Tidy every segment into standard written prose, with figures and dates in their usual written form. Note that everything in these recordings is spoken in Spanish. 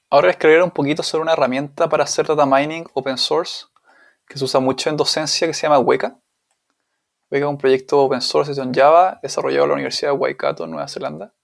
Ahora les quería hablar un poquito sobre una herramienta para hacer data mining open source que se usa mucho en docencia que se llama Weka. Weka es un proyecto open source hecho en Java desarrollado en la Universidad de Waikato, en Nueva Zelanda.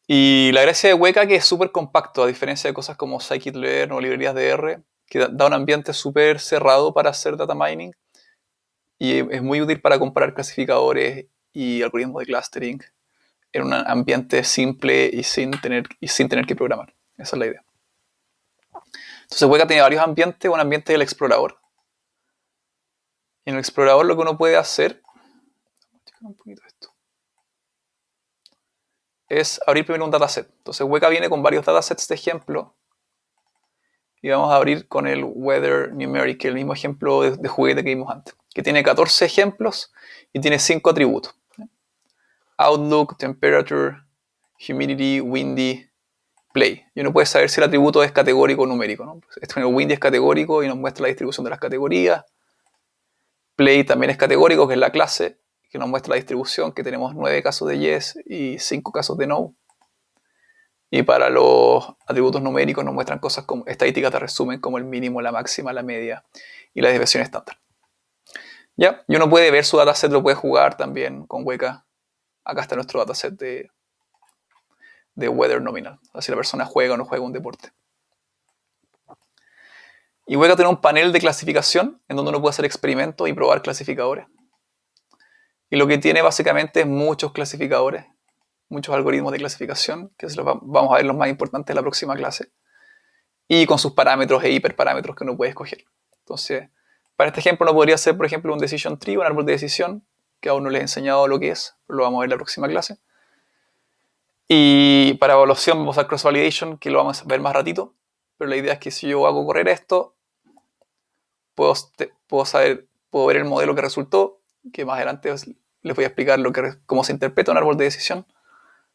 Y la gracia de Weka es que es súper compacto, a diferencia de cosas como scikit-learn o librerías de R, que da un ambiente súper cerrado para hacer data mining y es muy útil para comparar clasificadores y algoritmos de clustering en un ambiente simple y sin tener que programar. Esa es la idea. Entonces Weka tiene varios ambientes, un ambiente del explorador. Y en el explorador lo que uno puede hacer, un poquito esto, es abrir primero un dataset. Entonces Weka viene con varios datasets de ejemplo y vamos a abrir con el Weather Numeric, el mismo ejemplo de juguete que vimos antes, que tiene 14 ejemplos y tiene 5 atributos. Outlook, Temperature, Humidity, Windy, Play. Y uno puede saber si el atributo es categórico o numérico, ¿no? El Windy es categórico y nos muestra la distribución de las categorías. Play también es categórico, que es la clase, que nos muestra la distribución, que tenemos 9 casos de yes y 5 casos de no. Y para los atributos numéricos nos muestran cosas como estadísticas de resumen, como el mínimo, la máxima, la media y la desviación estándar. ¿Ya? Y uno puede ver su dataset, lo puede jugar también con Weka. Acá está nuestro dataset de Weather Nominal. Así la persona juega o no juega un deporte. Y Weka tiene un panel de clasificación en donde uno puede hacer experimentos y probar clasificadores. Y lo que tiene básicamente es muchos clasificadores, muchos algoritmos de clasificación, que vamos a ver los más importantes en la próxima clase, y con sus parámetros e hiperparámetros que uno puede escoger. Entonces, para este ejemplo uno podría hacer, por ejemplo, un decision tree, un árbol de decisión, que aún no les he enseñado lo que es, pero lo vamos a ver en la próxima clase. Y para evaluación vamos a usar cross-validation, que lo vamos a ver más ratito, pero la idea es que si yo hago correr esto, puedo ver el modelo que resultó, que más adelante les voy a explicar cómo se interpreta un árbol de decisión.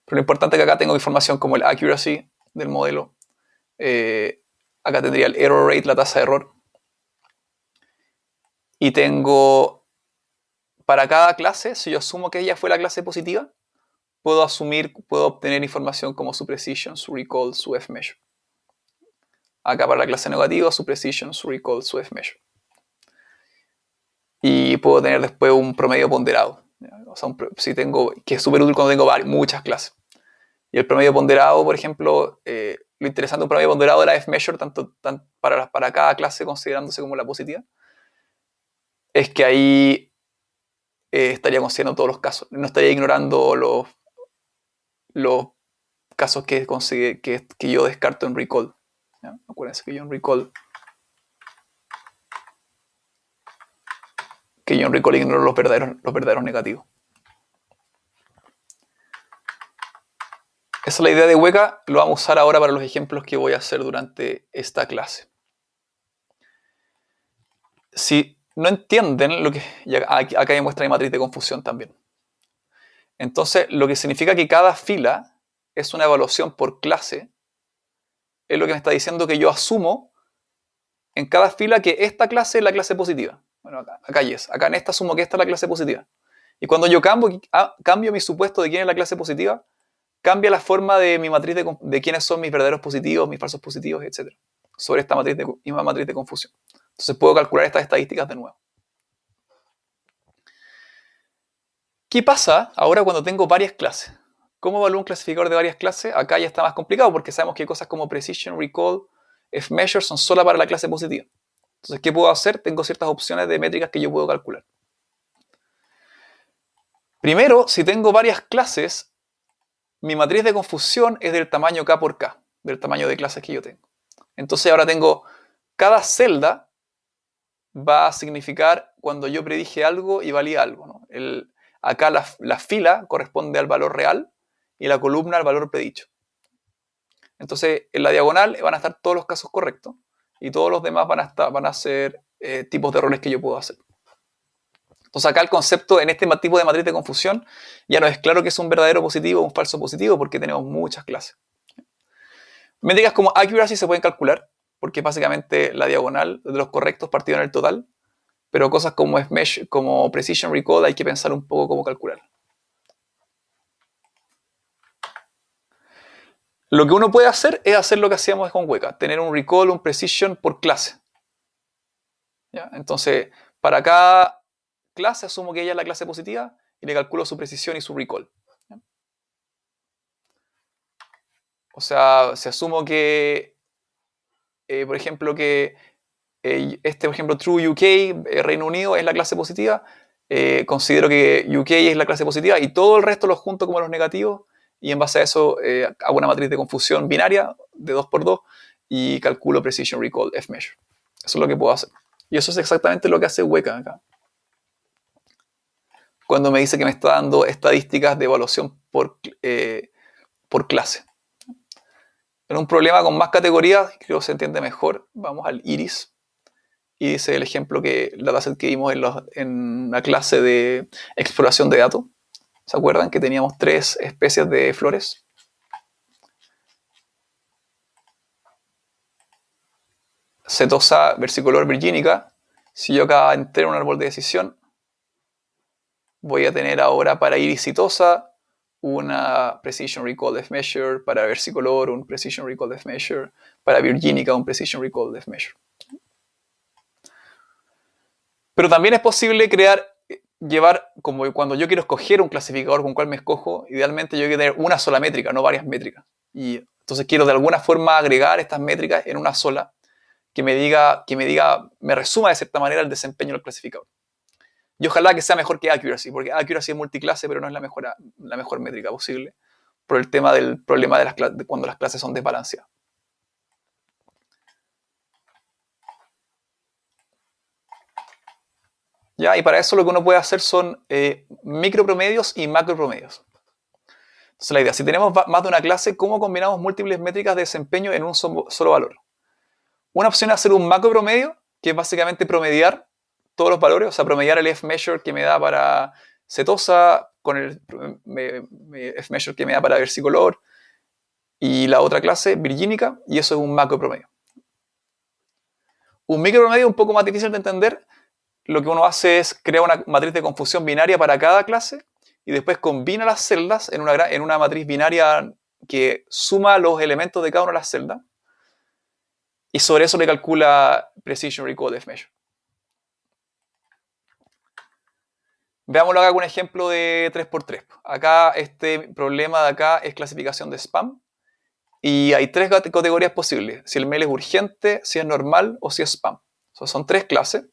Pero lo importante es que acá tengo información como el accuracy del modelo. Acá tendría el error rate, la tasa de error. Y tengo para cada clase, si yo asumo que ella fue la clase positiva, puedo obtener información como su precision, su recall, su F-measure. Acá para la clase negativa, su precision, su recall, su F-measure. Y puedo tener después un promedio ponderado. O sea, que es súper útil cuando tengo muchas clases. Y el promedio ponderado, por ejemplo, lo interesante de un promedio ponderado de la F-measure, tanto para cada clase considerándose como la positiva, es que ahí estaría considerando todos los casos. No estaría ignorando los casos que yo descarto en recall. ¿Ya? Acuérdense que yo en recall ignoro los verdaderos negativos. Esa es la idea de Weka, lo vamos a usar ahora para los ejemplos que voy a hacer durante esta clase. Si no entienden lo que... Acá me muestra mi matriz de confusión también. Entonces, lo que significa que cada fila es una evaluación por clase, es lo que me está diciendo que yo asumo en cada fila que esta clase es la clase positiva. Bueno, acá yes. Acá en esta asumo que esta es la clase positiva. Y cuando yo cambio mi supuesto de quién es la clase positiva, cambia la forma de mi matriz de quiénes son mis verdaderos positivos, mis falsos positivos, etc. Sobre esta misma matriz de confusión. Entonces puedo calcular estas estadísticas de nuevo. ¿Qué pasa ahora cuando tengo varias clases? ¿Cómo evalúo un clasificador de varias clases? Acá ya está más complicado porque sabemos que cosas como precision, recall, F-measure son solo para la clase positiva. Entonces, ¿qué puedo hacer? Tengo ciertas opciones de métricas que yo puedo calcular. Primero, si tengo varias clases, mi matriz de confusión es del tamaño K por K, del tamaño de clases que yo tengo. Entonces ahora tengo, cada celda va a significar cuando yo predije algo y valía algo, ¿no? Acá la fila corresponde al valor real y la columna al valor predicho. Entonces en la diagonal van a estar todos los casos correctos y todos los demás van a ser tipos de errores que yo puedo hacer. Entonces acá el concepto en este tipo de matriz de confusión ya no es claro que es un verdadero positivo o un falso positivo porque tenemos muchas clases. Métricas como accuracy se pueden calcular porque es básicamente la diagonal de los correctos partido en el total, pero cosas como precision recall hay que pensar un poco cómo calcular. Lo que uno puede hacer es hacer lo que hacíamos con Weka, tener un recall, un precision por clase. ¿Ya? Entonces, para cada clase asumo que ella es la clase positiva y le calculo su precisión y su recall. ¿Ya? O sea, si asumo que, por ejemplo, que por ejemplo, True UK, Reino Unido, es la clase positiva, considero que UK es la clase positiva y todo el resto los junto como los negativos y en base a eso hago una matriz de confusión binaria de 2×2 y calculo Precision Recall F-Measure. Eso es lo que puedo hacer. Y eso es exactamente lo que hace Weka acá. Cuando me dice que me está dando estadísticas de evaluación por clase. En un problema con más categorías, creo que se entiende mejor. Vamos al iris. Y dice el ejemplo que la dataset que vimos en la clase de exploración de datos. ¿Se acuerdan que teníamos 3 especies de flores? Setosa versicolor virginica. Si yo acá entré en un árbol de decisión, voy a tener ahora para iris setosa una Precision Recall F-Measure, para versicolor un Precision Recall F-Measure, para virginica un Precision Recall F-Measure. Pero también es posible llevar, como cuando yo quiero escoger un clasificador con cual me escojo, idealmente yo quiero tener una sola métrica, no varias métricas. Y entonces quiero de alguna forma agregar estas métricas en una sola que me resuma de cierta manera el desempeño del clasificador. Y ojalá que sea mejor que accuracy, porque accuracy es multiclase, pero no es la mejor métrica posible, por el tema del problema de cuando las clases son desbalanceadas. ¿Ya? Y para eso lo que uno puede hacer son micropromedios y macropromedios. Entonces la idea, si tenemos más de una clase, ¿cómo combinamos múltiples métricas de desempeño en un solo valor? Una opción es hacer un macropromedio, que es básicamente promediar todos los valores, o sea, promediar el F-measure que me da para setosa con el F-measure que me da para versicolor y la otra clase, virgínica, y eso es un macropromedio. Un micropromedio es un poco más difícil de entender. Lo que uno hace es crear una matriz de confusión binaria para cada clase y después combina las celdas en una matriz binaria que suma los elementos de cada una de las celdas y sobre eso le calcula Precision Recall F-Measure. Veámoslo acá con un ejemplo de 3×3. Acá este problema de acá es clasificación de spam y hay 3 categorías posibles. Si el mail es urgente, si es normal o si es spam. Son 3 clases.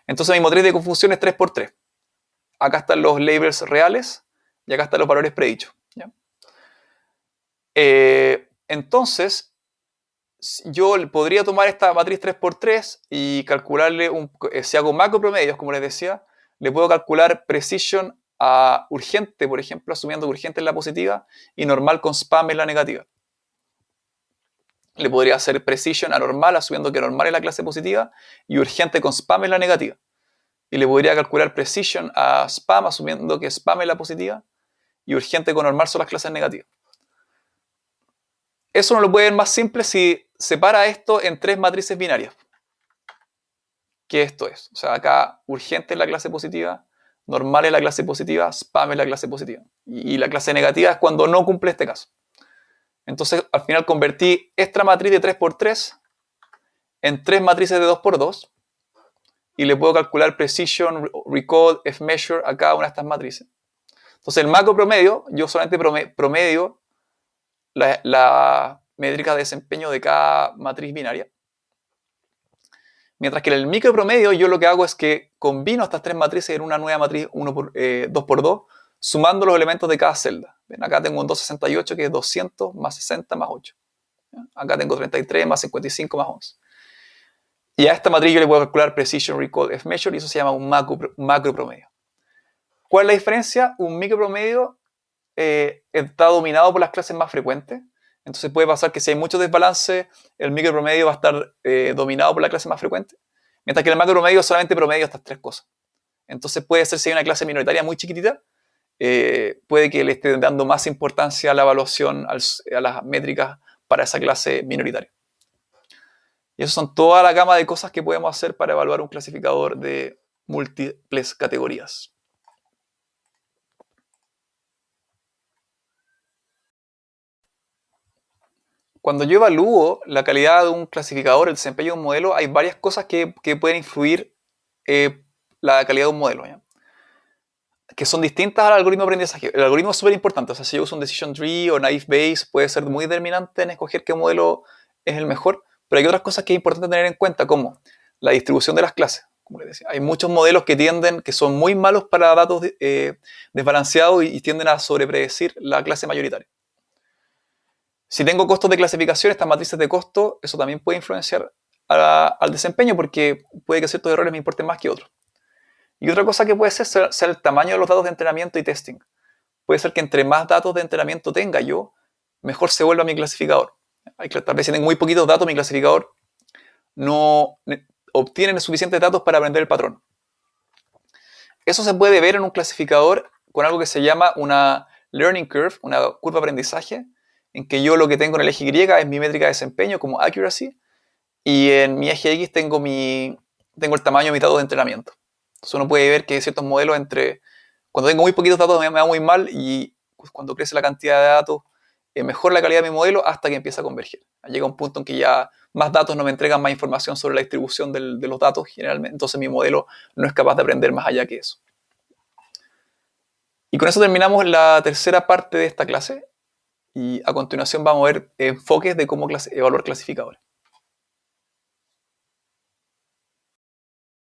Entonces mi matriz de confusión es 3×3. Acá están los labels reales y acá están los valores predichos. ¿Ya? Entonces, yo podría tomar esta matriz 3×3 y calcularle, si hago macro promedios, como les decía, le puedo calcular precision a urgente, por ejemplo, asumiendo que urgente es la positiva y normal con spam es la negativa. Le podría hacer precision a normal, asumiendo que normal es la clase positiva y urgente con spam es la negativa. Y le podría calcular precision a spam, asumiendo que spam es la positiva y urgente con normal son las clases negativas. Eso no lo puede ver más simple si separa esto en 3 matrices binarias. ¿Qué esto es? O sea, acá urgente es la clase positiva, normal es la clase positiva, spam es la clase positiva. Y la clase negativa es cuando no cumple este caso. Entonces, al final convertí esta matriz de 3×3 en 3 matrices de 2×2 y le puedo calcular precision, recall, F-measure a cada una de estas matrices. Entonces, el macro promedio, yo solamente promedio la métrica de desempeño de cada matriz binaria. Mientras que en el micropromedio yo lo que hago es que combino estas 3 matrices en una nueva matriz 2×2, sumando los elementos de cada celda. ¿Ven? Acá tengo un 268 que es 200 más 60 más 8. ¿Ya? Acá tengo 33 más 55 más 11. Y a esta matriz yo le puedo calcular Precision Recall F-Measure y eso se llama un macro promedio. ¿Cuál es la diferencia? Un micropromedio está dominado por las clases más frecuentes. Entonces puede pasar que si hay mucho desbalance, el micropromedio va a estar dominado por la clase más frecuente. Mientras que el macropromedio solamente promedio estas 3 cosas. Entonces puede ser, si hay una clase minoritaria muy chiquitita, puede que le esté dando más importancia a la evaluación, a las métricas para esa clase minoritaria. Y eso son toda la gama de cosas que podemos hacer para evaluar un clasificador de múltiples categorías. Cuando yo evalúo la calidad de un clasificador, el desempeño de un modelo, hay varias cosas que pueden influir la calidad de un modelo, ¿ya? Que son distintas al algoritmo de aprendizaje. El algoritmo es súper importante, o sea, si yo uso un decision tree o naive Bayes, puede ser muy determinante en escoger qué modelo es el mejor, pero hay otras cosas que es importante tener en cuenta, como la distribución de las clases. Como les decía, hay muchos modelos que son muy malos para datos desbalanceados y tienden a sobrepredecir la clase mayoritaria. Si tengo costos de clasificación, estas matrices de costo, eso también puede influenciar al desempeño, porque puede que ciertos errores me importen más que otros. Y otra cosa que puede ser el tamaño de los datos de entrenamiento y testing. Puede ser que entre más datos de entrenamiento tenga yo, mejor se vuelva mi clasificador. Tal vez si tengo muy poquitos datos, mi clasificador no obtiene suficientes datos para aprender el patrón. Eso se puede ver en un clasificador con algo que se llama una learning curve, una curva de aprendizaje, en que yo lo que tengo en el eje Y es mi métrica de desempeño como accuracy, y en mi eje X tengo el tamaño de mis datos de entrenamiento. Entonces uno puede ver que ciertos modelos cuando tengo muy poquitos datos me va muy mal, y cuando crece la cantidad de datos mejora la calidad de mi modelo hasta que empieza a converger. Llega un punto en que ya más datos no me entregan más información sobre la distribución de los datos generalmente, entonces mi modelo no es capaz de aprender más allá que eso. Y con eso terminamos la tercera parte de esta clase, y a continuación vamos a ver enfoques de cómo evaluar clasificadores.